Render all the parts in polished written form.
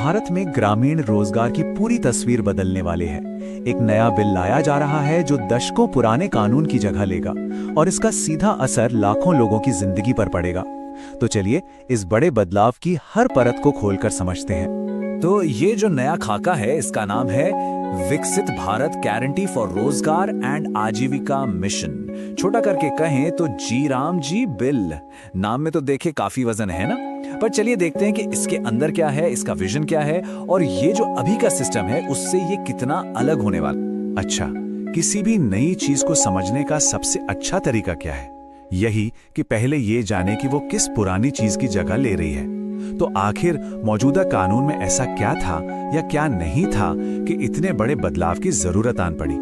भारत में ग्रामीण रोजगार की पूरी तस्वीर बदलने वाले हैं। एक नया बिल लाया जा रहा है जो दशकों पुराने कानून की जगह लेगा और इसका सीधा असर लाखों लोगों की जिंदगी पर पड़ेगा। तो चलिए इस बड़े बदलाव की हर परत को खोलकर समझते हैं। तो ये जो नया खाका है इसका नाम है विकसित भारत गारंटी फॉर रोजगार एंड आजीविका मिशन। छोटा करके कहें तो जी राम जी बिल। नाम में तो देखे काफी वजन है ना, पर चलिए देखते हैं कि इसके अंदर क्या है, इसका विजन क्या है और ये जो अभी का सिस्टम है उससे ये कितना अलग होने वाला। अच्छा, किसी भी नई चीज को समझने का सबसे अच्छा तरीका क्या है? यही कि पहले ये जाने कि वो किस पुरानी चीज की जगह ले रही है। तो आखिर मौजूदा कानून में ऐसा क्या था या क्या नहीं था कि इतने बड़े बदलाव की जरूरत आन पड़ी?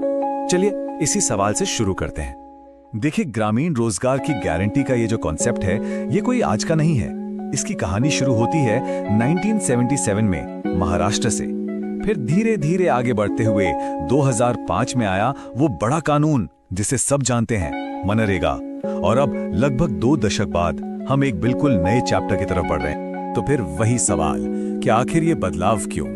चलिए इसी सवाल से शुरू करते हैं। देखिए, ग्रामीण रोजगार की गारंटी का ये जो कॉन्सेप्ट है ये कोई आज का नहीं है। इसकी कहानी शुरू होती है 1977 में महाराष्ट्र से। फिर धीरे धीरे आगे बढ़ते हुए 2005 में आया वो बड़ा कानून जिसे सब जानते हैं, मनरेगा। और अब लगभग 2 दशक बाद हम एक बिल्कुल नए चैप्टर की तरफ बढ़ रहे हैं। तो फिर वही सवाल कि आखिर ये बदलाव क्यों?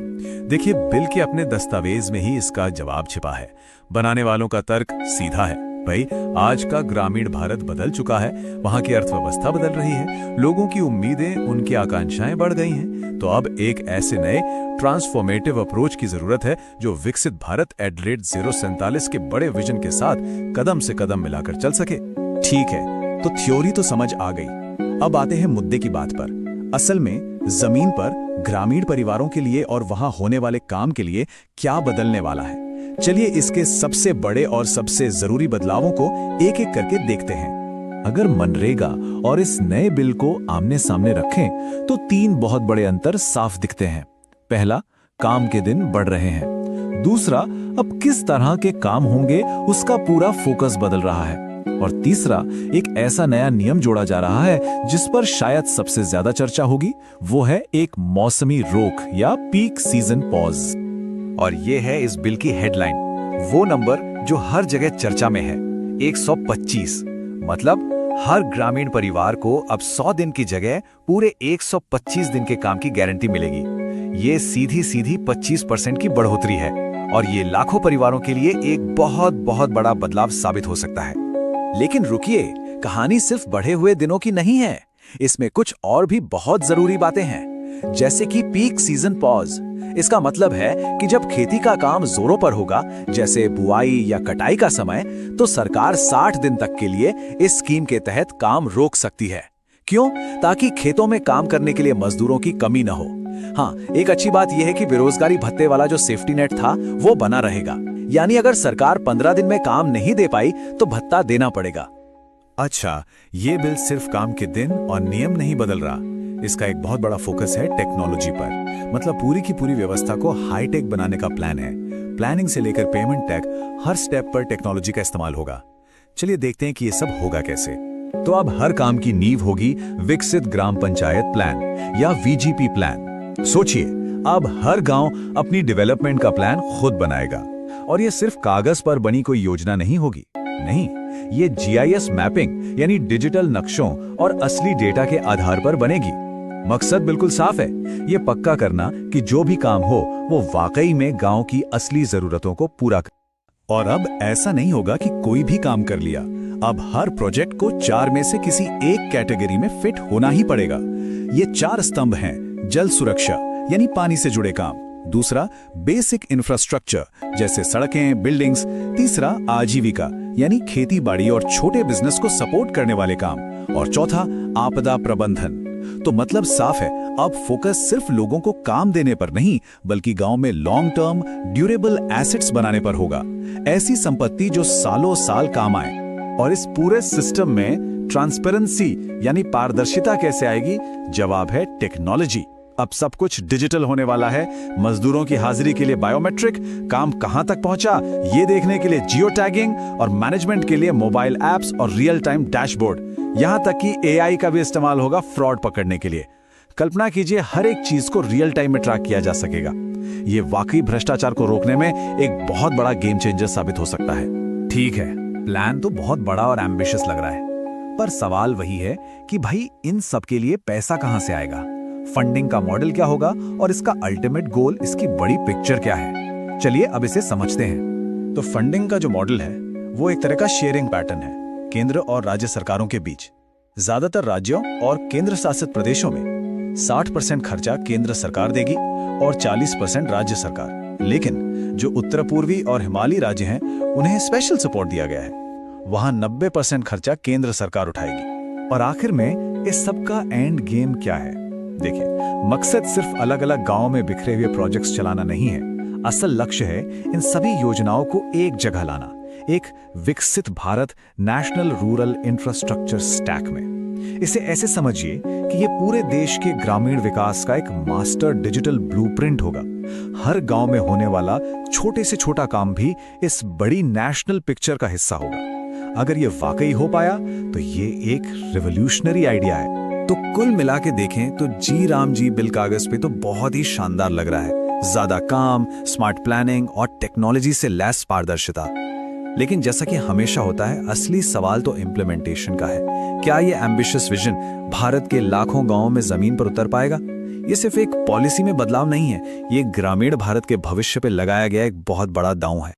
देखिए, बिल के अपने दस्तावेज में ही इसका जवाब छिपा है। बनाने वालों का तर्क सीधा है, भाई आज का ग्रामीण भारत बदल चुका है, वहां की अर्थव्यवस्था बदल रही है, लोगों की उम्मीदें, उनकी आकांक्षाएं बढ़ गई हैं। तो अब एक ऐसे नए ट्रांसफॉर्मेटिव अप्रोच की जरूरत है जो विकसित भारत @047 के बड़े विजन के साथ कदम से कदम मिलाकर चल सके। ठीक है, तो थ्योरी तो समझ आ गई। अब आते हैं मुद्दे की बात पर। असल में जमीन पर ग्रामीण परिवारों के लिए और वहां होने वाले काम के लिए क्या बदलने वाला है? चलिए इसके सबसे बड़े और सबसे जरूरी बदलावों को एक एक करके देखते हैं। अगर मनरेगा और इस नए बिल को आमने सामने रखें तो 3 बहुत बड़े अंतर साफ दिखते हैं। पहला, काम के दिन बढ़ रहे हैं। दूसरा, अब किस तरह के काम होंगे उसका पूरा फोकस बदल रहा है। और तीसरा, एक ऐसा नया नियम जोड़ा जा रहा है जिस पर शायद सबसे ज्यादा चर्चा होगी, वो है एक मौसमी रोक या पीक सीजन पॉज। और ये है इस बिल की हेडलाइन, वो नंबर जो हर जगह चर्चा में है, 125। मतलब हर ग्रामीण परिवार को अब 100 दिन की जगह पूरे 125 दिन के काम की गारंटी मिलेगी। ये सीधी सीधी 25% की बढ़ोतरी है और ये लाखों परिवारों के लिए एक बहुत बहुत बड़ा बदलाव साबित हो सकता है। लेकिन रुकिए, कहानी सिर्फ बढ़े हुए दिनों की नहीं है। इसमें कुछ और भी बहुत जरूरी बातें हैं, जैसे कि पीक सीजन पॉज। इसका मतलब है कि जब खेती का काम जोरों पर होगा, जैसे बुआई या कटाई का समय, तो सरकार 60 दिन तक के लिए इस स्कीम के तहत काम रोक सकती है। क्यों? ताकि खेतों में काम करने के लिए मजदूरों की कमी न हो। हाँ, एक अच्छी बात यह है कि बेरोजगारी भत्ते वाला जो सेफ्टी नेट था वो बना रहेगा। यानी अगर सरकार 15 दिन में काम नहीं दे पाई तो भत्ता देना पड़ेगा। अच्छा, ये बिल सिर्फ काम के दिन और नियम नहीं बदल रहा, इसका एक बहुत बड़ा फोकस है टेक्नोलॉजी पर। मतलब पूरी की पूरी व्यवस्था को हाईटेक बनाने का प्लान है। प्लानिंग से लेकर पेमेंट तक हर स्टेप पर टेक्नोलॉजी का इस्तेमाल होगा। चलिए देखते हैं कि ये सब होगा कैसे। तो अब हर काम की नींव होगी विकसित ग्राम पंचायत प्लान या VGP प्लान। सोचिए, अब हर गांव अपनी डेवलपमेंट का प्लान खुद बनाएगा। और ये सिर्फ कागज पर बनी कोई योजना नहीं होगी, नहीं, ये GIS मैपिंग यानी डिजिटल नक्शों और असली डेटा के आधार पर बनेगी। मकसद बिल्कुल साफ है, ये पक्का करना कि जो भी काम हो वो वाकई में गांव की असली जरूरतों को पूरा करे। और अब ऐसा नहीं होगा कि कोई भी काम कर लिया। अब हर प्रोजेक्ट को 4 में से किसी एक कैटेगरी में फिट होना ही पड़ेगा। ये 4 स्तंभ हैं। जल सुरक्षा यानी पानी से जुड़े काम। दूसरा, बेसिक इंफ्रास्ट्रक्चर जैसे सड़कें, बिल्डिंग्स। तीसरा, आजीविका यानी खेती बाड़ी और छोटे बिजनेस को सपोर्ट करने वाले काम। और चौथा, आपदा प्रबंधन। तो मतलब साफ है, अब फोकस सिर्फ लोगों को काम देने पर नहीं, बल्कि गांव में लॉन्ग टर्म ड्यूरेबल एसेट्स बनाने पर होगा। ऐसी संपत्ति जो सालों साल काम आए। और इस पूरे सिस्टम में ट्रांसपेरेंसी यानी पारदर्शिता कैसे आएगी? जवाब है टेक्नोलॉजी। अब सब कुछ डिजिटल होने वाला है। मजदूरों की हाजिरी के लिए बायोमेट्रिक, काम कहां तक पहुंचा ये देखने के लिए जियो टैगिंग, और मैनेजमेंट के लिए मोबाइल एप्स और रियल टाइम डैशबोर्ड। यहां तक कि AI का भी इस्तेमाल होगा फ्रॉड पकड़ने के लिए। कल्पना कीजिए, हर एक चीज को रियल टाइम में ट्रैक किया जा सकेगा। ये वाकई भ्रष्टाचार को रोकने में एक बहुत बड़ा गेम चेंजर साबित हो सकता है। ठीक है, प्लान तो बहुत बड़ा और एम्बिशियस लग रहा है, पर सवाल वही है कि भाई इन सब के लिए पैसा कहां से आएगा? फंडिंग का मॉडल क्या होगा और इसका अल्टीमेट गोल, इसकी बड़ी पिक्चर क्या है। चलिए अब इसे समझते हैं। तो फंडिंग का जो मॉडल है वो एक तरह का शेयरिंग पैटर्न है केंद्र और राज्य सरकारों के बीच। ज्यादातर राज्यों और केंद्र शासित प्रदेशों में 60% खर्चा केंद्र सरकार देगी और 40% राज्य सरकार। लेकिन जो उत्तर पूर्वी और हिमालयी राज्य हैं उन्हें स्पेशल सपोर्ट दिया गया है, वहां 90% खर्चा केंद्र सरकार उठाएगी। और आखिर में इस सब का एंड गेम क्या है? देखिए, मकसद सिर्फ अलग अलग गांवों में बिखरे हुए प्रोजेक्ट्स चलाना नहीं है। असल लक्ष्य है इन सभी योजनाओं को एक जगह लाना, एक विकसित Bharat national rural infrastructure stack में। इसे ऐसे समझिए कि ये पूरे देश के ग्रामीण विकास का एक मास्टर डिजिटल ब्लूप्रिंट होगा। हर गांव में होने वाला छोटे से छोटा काम भी इस बड़ी नेशनल पिक्चर का हिस्सा होगा। अगर ये वाकई हो पाया तो ये एक रिवॉल्यूशनरी आइडिया है। तो कुल मिला के देखें तो जी राम जी बिल कागज पे तो बहुत ही शानदार लग रहा है। ज्यादा काम, स्मार्ट प्लानिंग और टेक्नोलॉजी से लैस पारदर्शिता। लेकिन जैसा कि हमेशा होता है, असली सवाल तो इम्प्लीमेंटेशन का है। क्या ये एम्बिशियस विजन भारत के लाखों गांवों में जमीन पर उतर पाएगा? ये सिर्फ एक पॉलिसी में बदलाव नहीं है, ये ग्रामीण भारत के भविष्य पे लगाया गया एक बहुत बड़ा दांव है।